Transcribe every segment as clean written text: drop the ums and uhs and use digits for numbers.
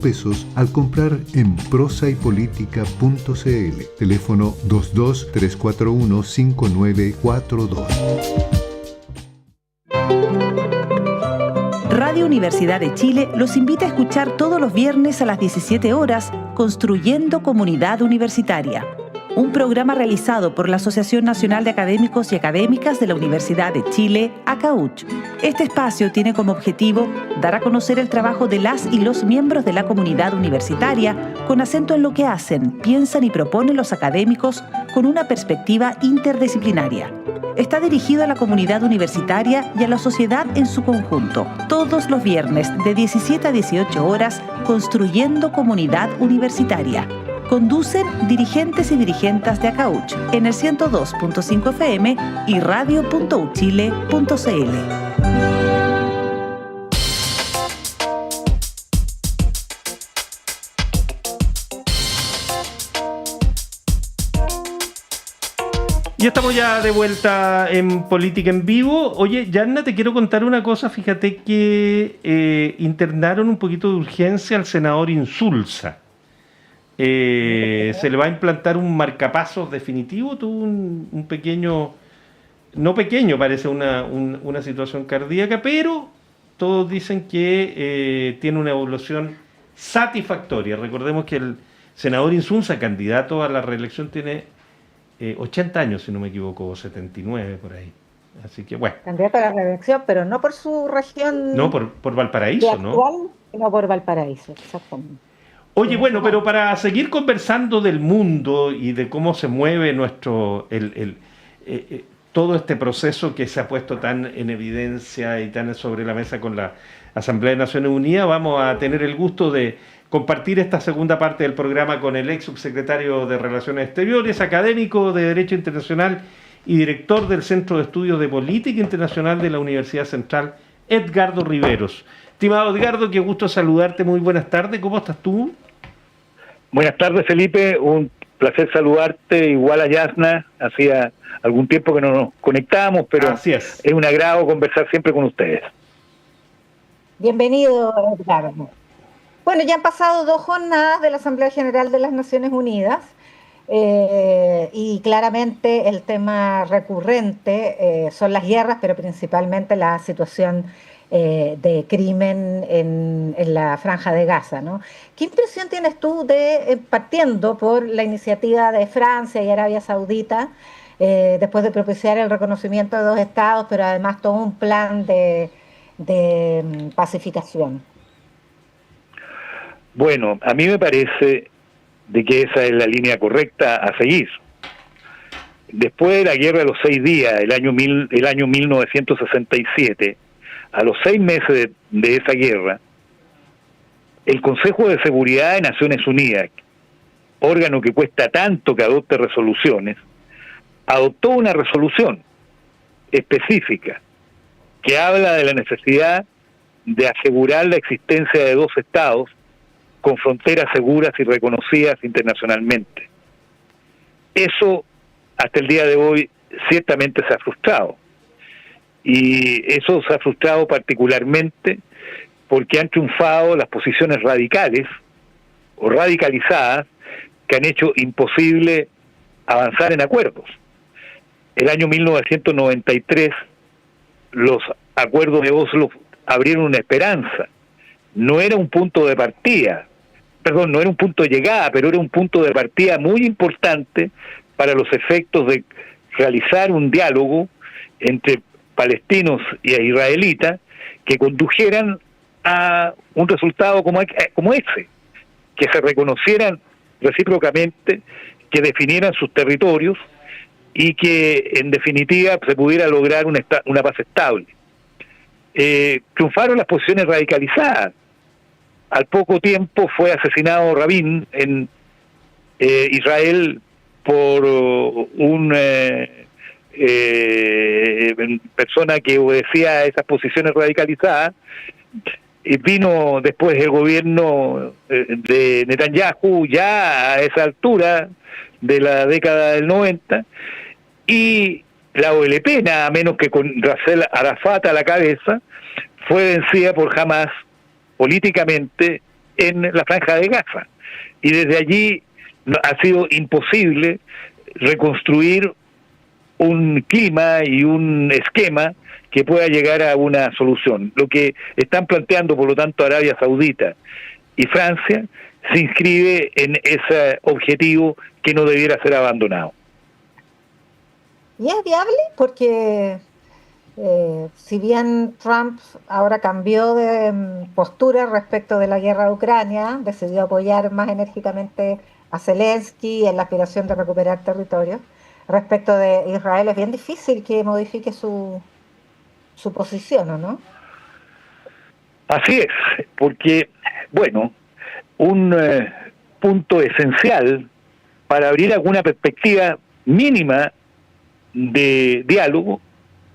pesos al comprar en prosaypolitica.cl. Teléfono 22-341-5942. Radio Universidad de Chile los invita a escuchar todos los viernes a las 17 horas Construyendo Comunidad Universitaria, un programa realizado por la Asociación Nacional de Académicos y Académicas de la Universidad de Chile, ACAUCH. Este espacio tiene como objetivo dar a conocer el trabajo de las y los miembros de la comunidad universitaria con acento en lo que hacen, piensan y proponen los académicos con una perspectiva interdisciplinaria. Está dirigido a la comunidad universitaria y a la sociedad en su conjunto. Todos los viernes de 17 a 18 horas, Construyendo Comunidad Universitaria. Conducen dirigentes y dirigentas de ACAUCH en el 102.5 FM y radio.uchile.cl. Y estamos ya de vuelta en Política en Vivo. Oye, Yarna, te quiero contar una cosa. Fíjate que internaron un poquito de urgencia al senador Insulza. Se le va a implantar un marcapasos definitivo. Tuvo un pequeño, no pequeño, parece una situación cardíaca, pero todos dicen que tiene una evolución satisfactoria. Recordemos que el senador Insulza, candidato a la reelección, tiene 80 años, si no me equivoco, o 79 por ahí. Así que bueno. Candidato a la reelección, pero no por su región. No, por Valparaíso, actual, ¿no? No por Valparaíso, exactamente. Oye, bueno, pero para seguir conversando del mundo y de cómo se mueve todo este proceso que se ha puesto tan en evidencia y tan sobre la mesa con la Asamblea de Naciones Unidas, vamos a tener el gusto de compartir esta segunda parte del programa con el ex subsecretario de Relaciones Exteriores, académico de Derecho Internacional y director del Centro de Estudios de Política Internacional de la Universidad Central, Edgardo Riveros. Estimado Edgardo, qué gusto saludarte, muy buenas tardes, ¿cómo estás tú? Buenas tardes, Felipe, un placer saludarte, igual a Yasna, hacía algún tiempo que no nos conectábamos, pero Así es un agrado conversar siempre con ustedes. Bienvenido, Edgardo. Bueno, ya han pasado 2 jornadas de la Asamblea General de las Naciones Unidas y claramente el tema recurrente son las guerras, pero principalmente la situación de crimen en la Franja de Gaza, ¿no? ¿Qué impresión tienes tú partiendo por la iniciativa de Francia y Arabia Saudita, después de propiciar el reconocimiento de 2 estados, pero además todo un plan de pacificación? Bueno, a mí me parece de que esa es la línea correcta a seguir. Después de la guerra de los 6 días, el año 1967, a los 6 meses de esa guerra, el Consejo de Seguridad de Naciones Unidas, órgano que cuesta tanto que adopte resoluciones, adoptó una resolución específica que habla de la necesidad de asegurar la existencia de 2 estados con fronteras seguras y reconocidas internacionalmente. Eso, hasta el día de hoy, ciertamente se ha frustrado. Y eso se ha frustrado particularmente porque han triunfado las posiciones radicales o radicalizadas que han hecho imposible avanzar en acuerdos. El año 1993, los acuerdos de Oslo abrieron una esperanza. No era un punto de partida, no era un punto de llegada, pero era un punto de partida muy importante para los efectos de realizar un diálogo entre palestinos y israelitas que condujeran a un resultado como ese, que se reconocieran recíprocamente, que definieran sus territorios y que en definitiva se pudiera lograr una paz estable. Triunfaron las posiciones radicalizadas. Al poco tiempo fue asesinado Rabin en Israel por una persona que obedecía a esas posiciones radicalizadas. Y vino después el gobierno de Netanyahu ya a esa altura de la década del 90, y la OLP, nada menos que con Yasser Arafat a la cabeza, fue vencida por Hamas políticamente en la Franja de Gaza. Y desde allí ha sido imposible reconstruir un clima y un esquema que pueda llegar a una solución. Lo que están planteando, por lo tanto, Arabia Saudita y Francia se inscribe en ese objetivo que no debiera ser abandonado. ¿Y es viable? Porque si bien Trump ahora cambió de postura respecto de la guerra de Ucrania, decidió apoyar más enérgicamente a Zelensky en la aspiración de recuperar territorio, respecto de Israel es bien difícil que modifique su posición, ¿o no? Así es, porque, bueno, un punto esencial para abrir alguna perspectiva mínima de diálogo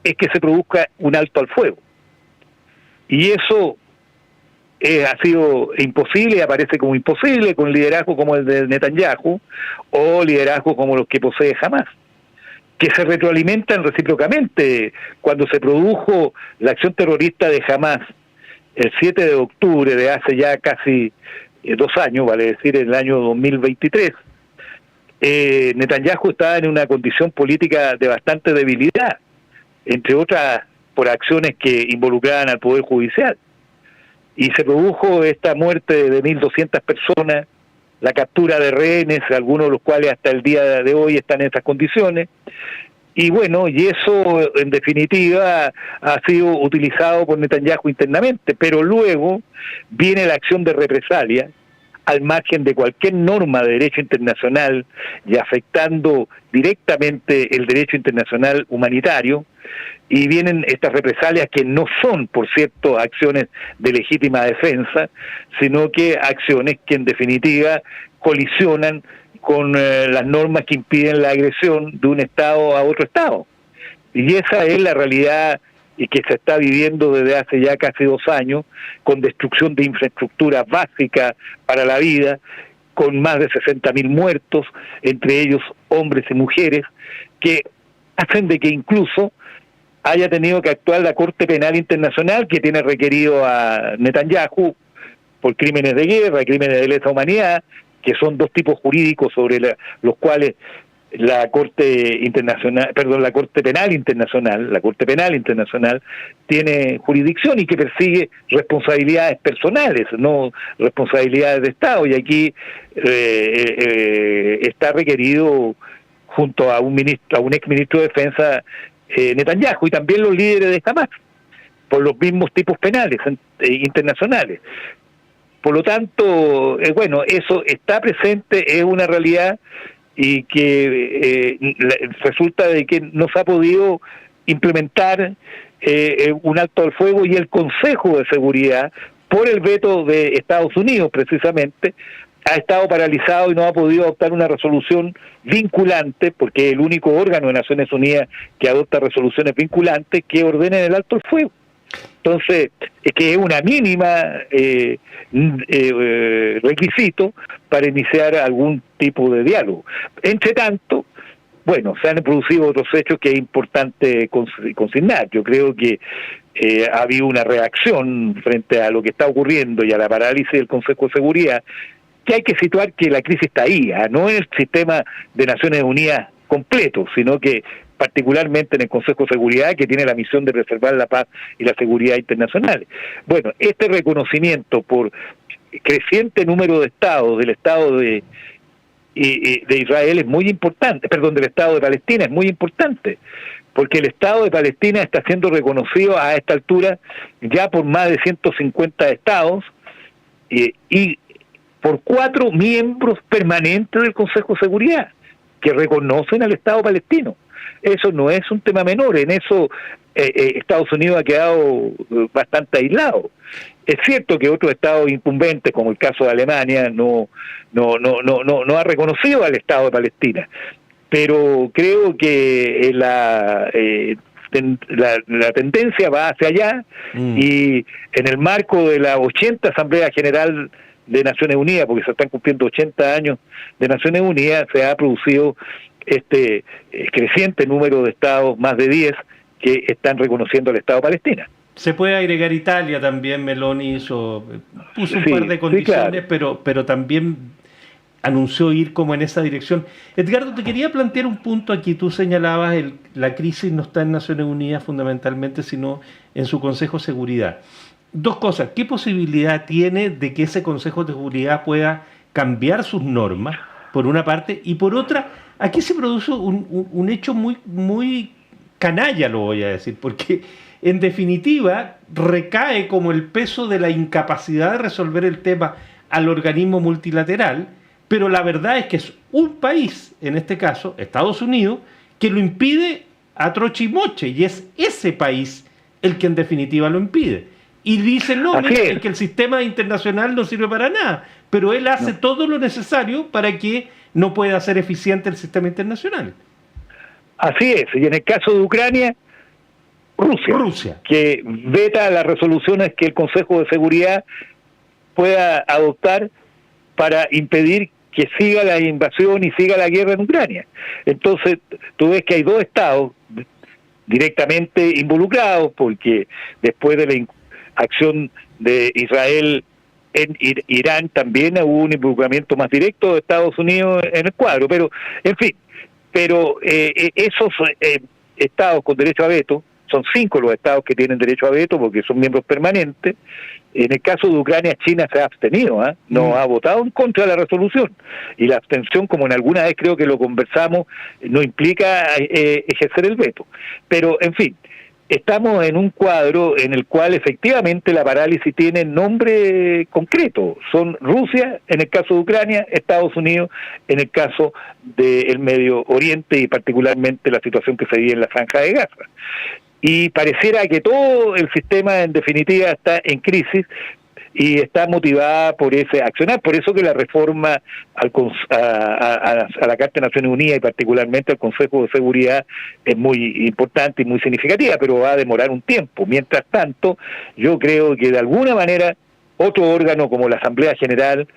es que se produzca un alto al fuego. Y eso ha sido imposible, aparece como imposible con liderazgo como el de Netanyahu o liderazgo como los que posee Hamás, que se retroalimentan recíprocamente. Cuando se produjo la acción terrorista de Hamás el 7 de octubre de hace ya casi 2 años, vale decir, en el año 2023, Netanyahu estaba en una condición política de bastante debilidad, entre otras por acciones que involucraban al Poder Judicial. Y se produjo esta muerte de 1.200 personas, la captura de rehenes, algunos de los cuales hasta el día de hoy están en estas condiciones. Y bueno, y eso en definitiva ha sido utilizado por Netanyahu internamente, pero luego viene la acción de represalia al margen de cualquier norma de derecho internacional y afectando directamente el derecho internacional humanitario, y vienen estas represalias que no son, por cierto, acciones de legítima defensa, sino que acciones que en definitiva colisionan con las normas que impiden la agresión de un Estado a otro Estado. Y esa es la realidad que se está viviendo desde hace ya casi 2 años, con destrucción de infraestructura básica para la vida, con más de 60.000 muertos, entre ellos hombres y mujeres, que hacen de que incluso haya tenido que actuar la Corte Penal Internacional, que tiene requerido a Netanyahu por crímenes de guerra, crímenes de lesa humanidad, que son 2 tipos jurídicos sobre los cuales la Corte Penal Internacional tiene jurisdicción y que persigue responsabilidades personales, no responsabilidades de Estado. Y aquí está requerido junto a un ex ministro de Defensa, Netanyahu, y también los líderes de Hamás, por los mismos tipos penales internacionales. Por lo tanto, bueno, eso está presente, es una realidad, y que resulta de que no se ha podido implementar un alto al fuego, y el Consejo de Seguridad, por el veto de Estados Unidos precisamente, ha estado paralizado y no ha podido adoptar una resolución vinculante, porque es el único órgano de Naciones Unidas que adopta resoluciones vinculantes que ordenen el alto al fuego. Entonces, es que es una mínima requisito para iniciar algún tipo de diálogo. Entre tanto, bueno, se han producido otros hechos que es importante consignar. Yo creo que ha habido una reacción frente a lo que está ocurriendo y a la parálisis del Consejo de Seguridad, que hay que situar que la crisis está ahí, no en el sistema de Naciones Unidas completo, sino que particularmente en el Consejo de Seguridad, que tiene la misión de preservar la paz y la seguridad internacionales. Bueno, este reconocimiento por creciente número de estados, del Estado de Israel es muy importante, perdón, del Estado de Palestina es muy importante, porque el Estado de Palestina está siendo reconocido a esta altura ya por más de 150 estados y por 4 miembros permanentes del Consejo de Seguridad que reconocen al Estado palestino. Eso no es un tema menor, en eso Estados Unidos ha quedado bastante aislado. Es cierto que otros estados incumbentes, como el caso de Alemania, no ha reconocido al Estado de Palestina, pero creo que la tendencia va hacia allá, y en el marco de la 80 Asamblea General de Naciones Unidas, porque se están cumpliendo 80 años de Naciones Unidas, se ha producido creciente número de estados, más de 10, que están reconociendo al Estado palestino. Se puede agregar Italia también. Meloni puso un Sí, par de sí, condiciones, claro. pero también anunció ir como en esa dirección. Edgardo, te quería plantear un punto aquí. Tú señalabas la crisis no está en Naciones Unidas fundamentalmente, sino en su Consejo de Seguridad. Dos cosas. ¿Qué posibilidad tiene de que ese Consejo de Seguridad pueda cambiar sus normas, por una parte? Y por otra, aquí se produce un hecho muy canalla, lo voy a decir, porque en definitiva recae como el peso de la incapacidad de resolver el tema al organismo multilateral, pero la verdad es que es un país, en este caso Estados Unidos, que lo impide a troche y moche, y es ese país el que en definitiva lo impide. Y dicen, no, Así mira, es. es que el sistema internacional no sirve para nada, pero él hace No. todo lo necesario para que no pueda ser eficiente el sistema internacional. Así es. Y en el caso de Ucrania, Rusia. que veta las resoluciones que el Consejo de Seguridad pueda adoptar para impedir que siga la invasión y siga la guerra en Ucrania. Entonces, tú ves que hay dos estados directamente involucrados, porque después de la acción de Israel en Irán también hubo un involucramiento más directo de Estados Unidos en el cuadro, pero en fin, esos estados con derecho a veto, son 5 los estados que tienen derecho a veto porque son miembros permanentes. En el caso de Ucrania, China se ha abstenido, no ha votado en contra de la resolución. Y la abstención, como en alguna vez creo que lo conversamos, no implica ejercer el veto. Pero, en fin, estamos en un cuadro en el cual efectivamente la parálisis tiene nombre concreto. Son Rusia, en el caso de Ucrania, Estados Unidos, en el caso del Medio Oriente y particularmente la situación que se vive en la Franja de Gaza. Y pareciera que todo el sistema en definitiva está en crisis y está motivada por ese accionar. Por eso que la reforma a la Carta de Naciones Unidas y particularmente al Consejo de Seguridad es muy importante y muy significativa, pero va a demorar un tiempo. Mientras tanto, yo creo que de alguna manera otro órgano como la Asamblea General,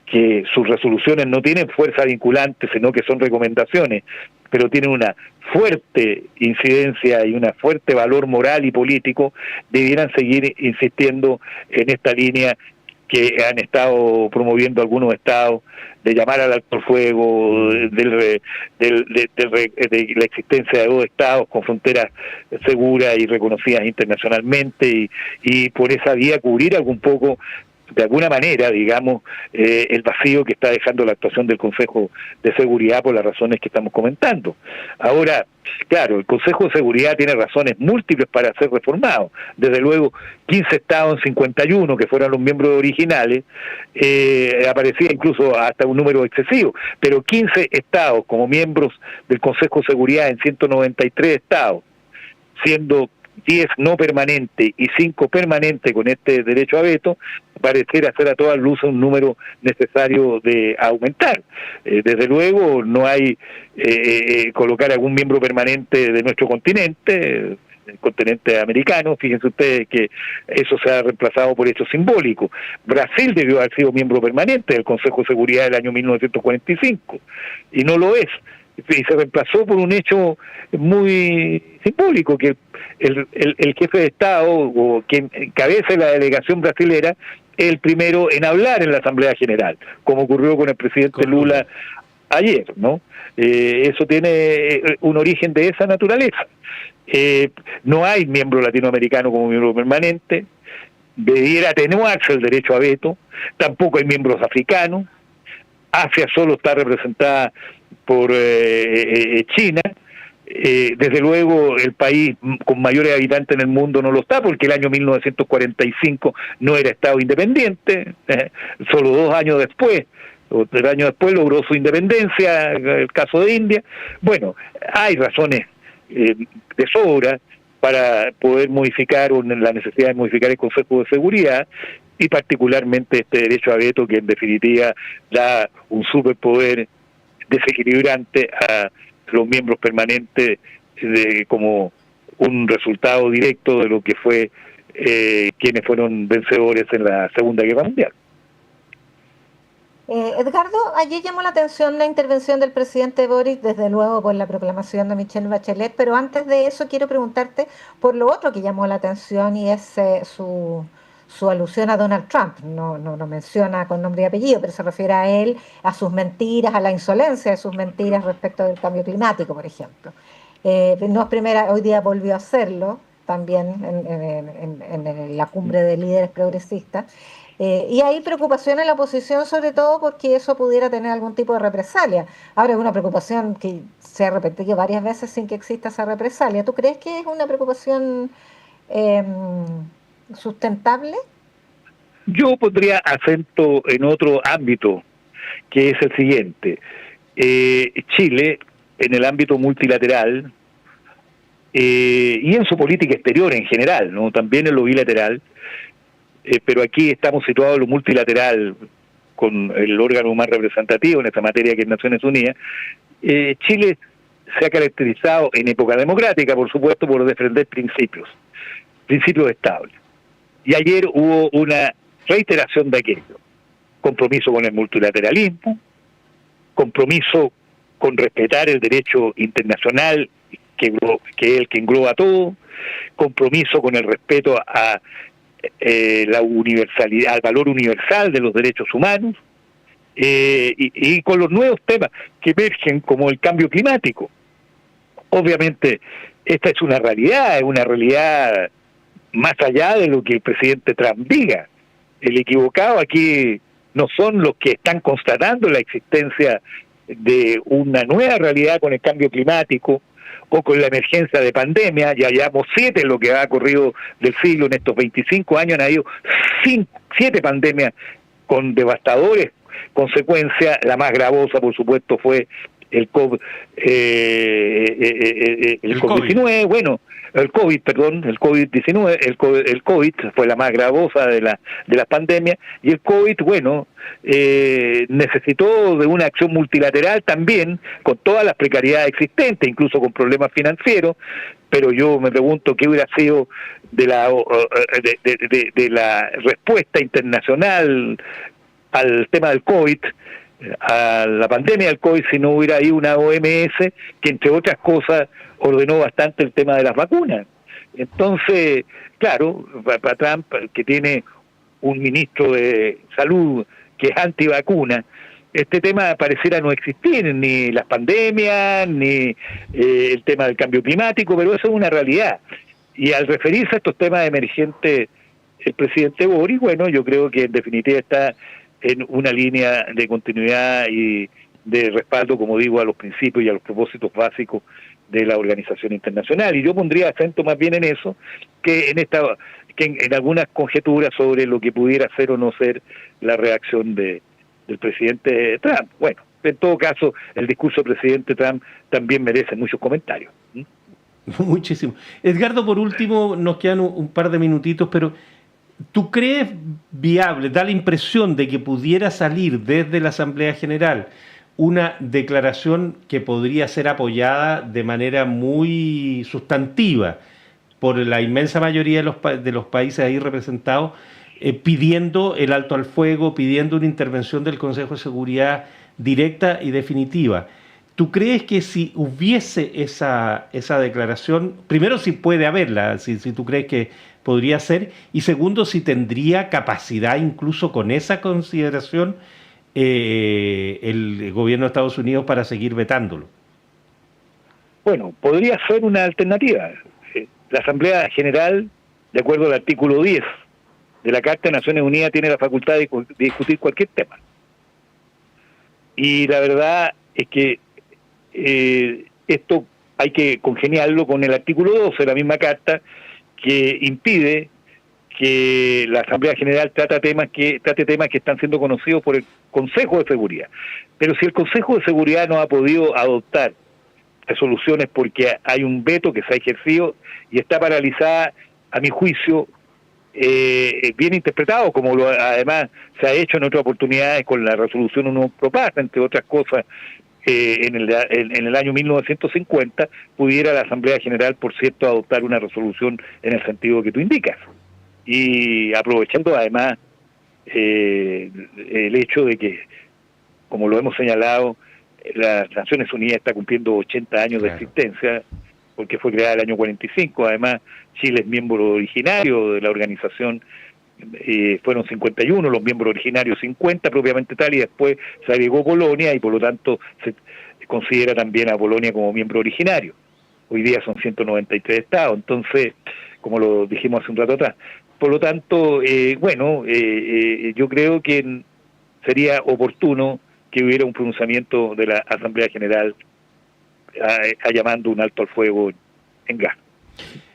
que sus resoluciones no tienen fuerza vinculante, sino que son recomendaciones, pero tienen una fuerte incidencia y un fuerte valor moral y político, debieran seguir insistiendo en esta línea que han estado promoviendo algunos estados, de llamar al alto el fuego, de la existencia de 2 estados con fronteras seguras y reconocidas internacionalmente, y por esa vía cubrir algún poco, de alguna manera, digamos, el vacío que está dejando la actuación del Consejo de Seguridad por las razones que estamos comentando. Ahora, claro, el Consejo de Seguridad tiene razones múltiples para ser reformado. Desde luego, 15 estados en 51, que fueron los miembros originales, aparecía incluso hasta un número excesivo, pero 15 estados como miembros del Consejo de Seguridad en 193 estados, siendo 10 no permanentes y 5 permanentes con este derecho a veto, pareciera ser a todas luces un número necesario de aumentar. Desde luego no hay colocar algún miembro permanente de nuestro continente, el continente americano. Fíjense ustedes que eso se ha reemplazado por hechos simbólicos. Brasil debió haber sido miembro permanente del Consejo de Seguridad del año 1945 y no lo es. Y se reemplazó por un hecho muy simbólico, que el jefe de Estado, o quien encabece la delegación brasilera, es el primero en hablar en la Asamblea General, como ocurrió con el presidente Lula ayer, ¿no? Eso tiene un origen de esa naturaleza. No hay miembro latinoamericano como miembro permanente, debiera atenuarse el derecho a veto, tampoco hay miembros africanos. Asia solo está representada por China. Desde luego el país con mayores habitantes en el mundo no lo está, porque el año 1945 no era Estado independiente, solo 2 años después, o 3 años después logró su independencia, el caso de India. Bueno, hay razones de sobra para poder modificar, o la necesidad de modificar el Consejo de Seguridad, y particularmente este derecho a veto, que en definitiva da un superpoder desequilibrante a los miembros permanentes como un resultado directo de lo que fue quienes fueron vencedores en la Segunda Guerra Mundial. Edgardo, ayer llamó la atención la intervención del presidente Boric, desde luego por la proclamación de Michelle Bachelet, pero antes de eso quiero preguntarte por lo otro que llamó la atención y es su alusión a Donald Trump. No lo menciona con nombre y apellido, pero se refiere a él, a sus mentiras, a la insolencia de sus mentiras respecto del cambio climático, por ejemplo. No es primera, hoy día volvió a hacerlo también en la cumbre de líderes progresistas. Y hay preocupación en la oposición, sobre todo porque eso pudiera tener algún tipo de represalia. Ahora es una preocupación que se ha repetido varias veces sin que exista esa represalia. ¿Tú crees que es una preocupación eh, sustentable? Yo pondría acento en otro ámbito, que es el siguiente. Chile, en el ámbito multilateral, y en su política exterior en general, ¿no? También en lo bilateral, pero aquí estamos situados en lo multilateral, con el órgano más representativo en esta materia, que es Naciones Unidas. Chile se ha caracterizado en época democrática, por supuesto, por defender principios estables. Y ayer hubo una reiteración de aquello: compromiso con el multilateralismo, compromiso con respetar el derecho internacional, que es el que engloba todo, compromiso con el respeto a la universalidad, al valor universal de los derechos humanos, y con los nuevos temas que emergen, como el cambio climático. Obviamente esta es una realidad más allá de lo que el presidente Trump diga. El equivocado aquí no son los que están constatando la existencia de una nueva realidad con el cambio climático o con la emergencia de pandemia. Ya llevamos 7 en lo que ha corrido del siglo. En estos 25 años han habido 7 pandemias con devastadores consecuencias. La más gravosa, por supuesto, fue el COVID-19, bueno, el COVID-19, el COVID fue la más gravosa de las pandemias, y el COVID, bueno, necesitó de una acción multilateral también, con todas las precariedades existentes, incluso con problemas financieros. Pero yo me pregunto qué hubiera sido de la respuesta internacional al tema del COVID, a la pandemia del COVID, si no hubiera ahí una OMS que, entre otras cosas, ordenó bastante el tema de las vacunas. Entonces, claro, para Trump, que tiene un ministro de salud que es antivacuna, este tema pareciera no existir, ni las pandemias, ni el tema del cambio climático, pero eso es una realidad. Y al referirse a estos temas emergentes, el presidente Boric, bueno, yo creo que en definitiva está en una línea de continuidad y de respaldo, como digo, a los principios y a los propósitos básicos de la organización internacional. Y yo pondría acento más bien en eso, que en algunas conjeturas sobre lo que pudiera ser o no ser la reacción del presidente Trump. Bueno, en todo caso, el discurso del presidente Trump también merece muchos comentarios. Muchísimo. Edgardo, por último, nos quedan un par de minutitos, pero ¿tú crees viable, da la impresión de que pudiera salir desde la Asamblea General una declaración que podría ser apoyada de manera muy sustantiva por la inmensa mayoría de los países ahí representados, pidiendo el alto al fuego, pidiendo una intervención del Consejo de Seguridad directa y definitiva? ¿Tú crees que si hubiese esa declaración, primero, si puede haberla, si tú crees que podría ser, y segundo, si tendría capacidad incluso con esa consideración el gobierno de Estados Unidos para seguir vetándolo? Bueno, podría ser una alternativa. La Asamblea General, de acuerdo al artículo 10 de la Carta de Naciones Unidas, tiene la facultad de discutir cualquier tema. Y la verdad es que esto hay que congeniarlo con el artículo 12 de la misma Carta, que impide que la Asamblea General trate temas que están siendo conocidos por el Consejo de Seguridad. Pero si el Consejo de Seguridad no ha podido adoptar resoluciones porque hay un veto que se ha ejercido y está paralizada, a mi juicio, bien interpretado, como además se ha hecho en otras oportunidades con la resolución 1 Propasa, entre otras cosas, en el año 1950, pudiera la Asamblea General, por cierto, adoptar una resolución en el sentido que tú indicas. Y aprovechando además el hecho de que como lo hemos señalado, las Naciones Unidas está cumpliendo 80 años de existencia, porque fue creada el año 45. Además, Chile es miembro originario de la organización. Fueron 51 los miembros originarios, 50 propiamente tal, y después se agregó Polonia, y por lo tanto se considera también a Polonia como miembro originario. Hoy día son 193 estados, entonces, como lo dijimos hace un rato atrás. Por lo tanto, yo creo que sería oportuno que hubiera un pronunciamiento de la Asamblea General llamando un alto al fuego en Gaza.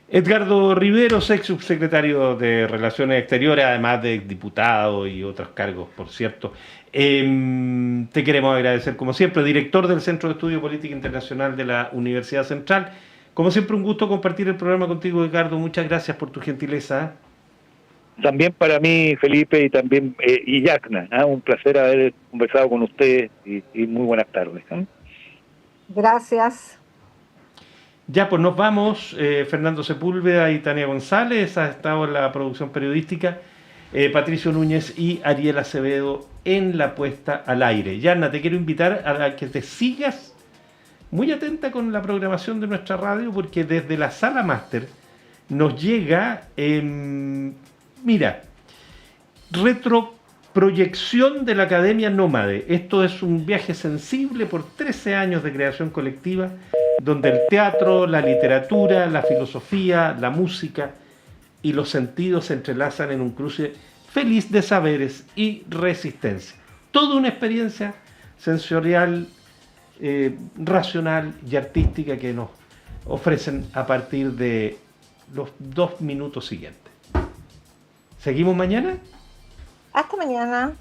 Edgardo Riveros, ex subsecretario de Relaciones Exteriores, además de diputado y otros cargos, por cierto. Te queremos agradecer, como siempre, director del Centro de Estudio Política Internacional de la Universidad Central. Como siempre, un gusto compartir el programa contigo, Edgardo. Muchas gracias por tu gentileza. También para mí, Felipe, y también y Yacna, un placer haber conversado con ustedes y muy buenas tardes. Gracias. Ya, pues nos vamos. Fernando Sepúlveda y Tania González ha estado en la producción periodística, Patricio Núñez y Ariel Acevedo en la puesta al aire. Yana, te quiero invitar a que te sigas muy atenta con la programación de nuestra radio, porque desde la sala máster nos llega, retroproyección de la Academia Nómade. Esto es un viaje sensible por 13 años de creación colectiva, donde el teatro, la literatura, la filosofía, la música y los sentidos se entrelazan en un cruce feliz de saberes y resistencia. Toda una experiencia sensorial, racional y artística que nos ofrecen a partir de los 2 minutos siguientes. ¿Seguimos mañana? Hasta mañana.